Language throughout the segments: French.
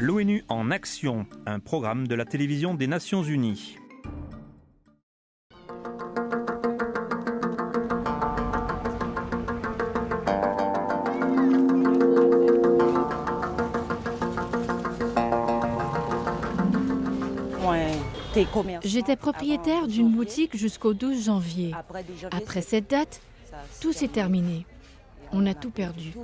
L'ONU en action, un programme de la télévision des Nations Unies. J'étais propriétaire d'une boutique jusqu'au 12 janvier. Après cette date, tout s'est terminé. On a tout perdu.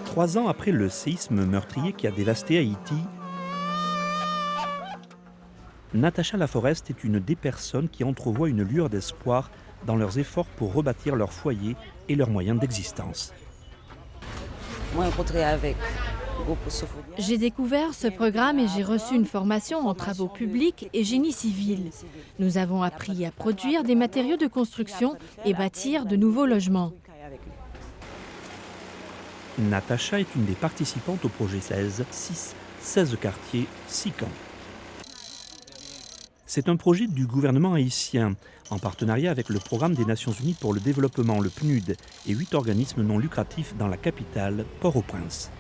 Trois ans après le séisme meurtrier qui a dévasté Haïti, Natacha Laforest est une des personnes qui entrevoient une lueur d'espoir dans leurs efforts pour rebâtir leur foyer et leurs moyens d'existence. J'ai découvert ce programme et j'ai reçu une formation en travaux publics et génie civil. Nous avons appris à produire des matériaux de construction et bâtir de nouveaux logements. Natacha est une des participantes au projet 16 quartiers, 6 camps. C'est un projet du gouvernement haïtien, en partenariat avec le Programme des Nations Unies pour le développement, le PNUD, et 8 organismes non lucratifs dans la capitale, Port-au-Prince.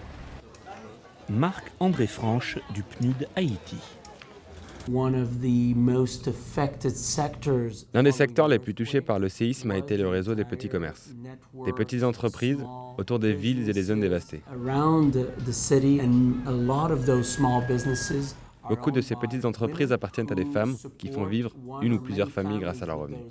Marc-André Franche du PNUD Haïti. L'un des secteurs les plus touchés par le séisme a été le réseau des petits commerces, des petites entreprises autour des villes et des zones dévastées. Beaucoup de ces petites entreprises appartiennent à des femmes qui font vivre une ou plusieurs familles grâce à leurs revenus.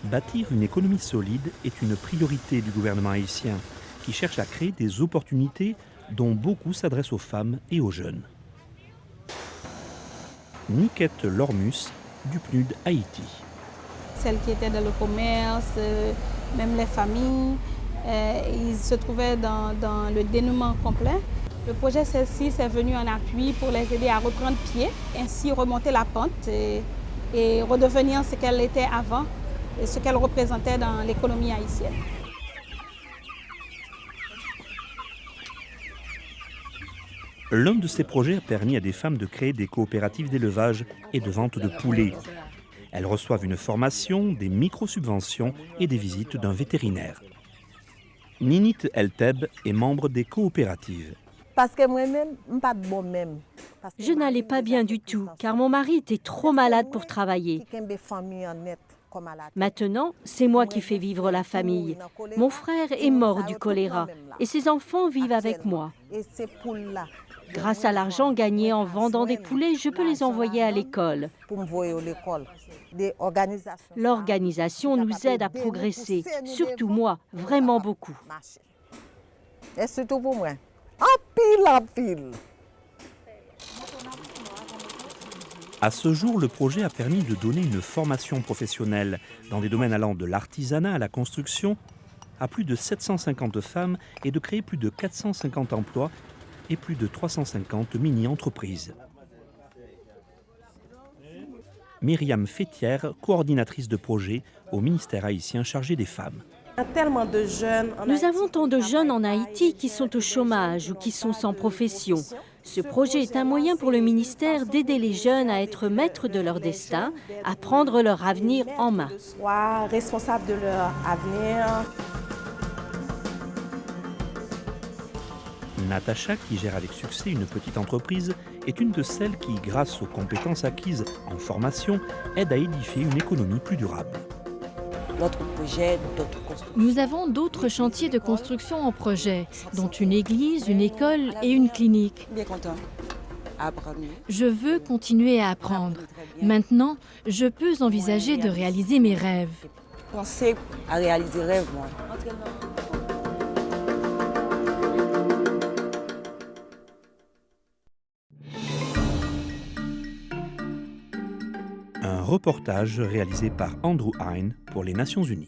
Bâtir une économie solide est une priorité du gouvernement haïtien, qui cherche à créer des opportunités dont beaucoup s'adressent aux femmes et aux jeunes. Niquette Lormus du PNUD Haïti. Celles qui étaient dans le commerce, même les familles, ils se trouvaient dans le dénouement complet. Le projet celle-ci est venu en appui pour les aider à reprendre pied, ainsi remonter la pente et redevenir ce qu'elle était avant et ce qu'elle représentait dans l'économie haïtienne. L'un de ces projets a permis à des femmes de créer des coopératives d'élevage et de vente de poulets. Elles reçoivent une formation, des micro-subventions et des visites d'un vétérinaire. Ninit Elteb est membre des coopératives. Je n'allais pas bien du tout, car mon mari était trop malade pour travailler. Maintenant, c'est moi qui fais vivre la famille. Mon frère est mort du choléra et ses enfants vivent avec moi. Grâce à l'argent gagné en vendant des poulets, je peux les envoyer à l'école. L'organisation nous aide à progresser, surtout moi, vraiment beaucoup. Et surtout pour moi. En pile. À ce jour, le projet a permis de donner une formation professionnelle dans des domaines allant de l'artisanat à la construction à plus de 750 femmes et de créer plus de 450 emplois et plus de 350 mini-entreprises. Myriam Fétière, coordinatrice de projet au ministère haïtien chargé des femmes. Nous avons tant de jeunes en Haïti qui sont au chômage ou qui sont sans profession. Ce projet est un moyen pour le ministère d'aider les jeunes à être maîtres de leur destin, à prendre leur avenir en main. Soient responsables de leur avenir. Natacha, qui gère avec succès une petite entreprise, est une de celles qui, grâce aux compétences acquises en formation, aide à édifier une économie plus durable. Nous avons d'autres chantiers de construction en projet, dont une église, une école et une clinique. Je veux continuer à apprendre. Maintenant, je peux envisager de réaliser mes rêves. Pensez à réaliser rêve, moi. Un reportage réalisé par Andrew Hein pour les Nations Unies.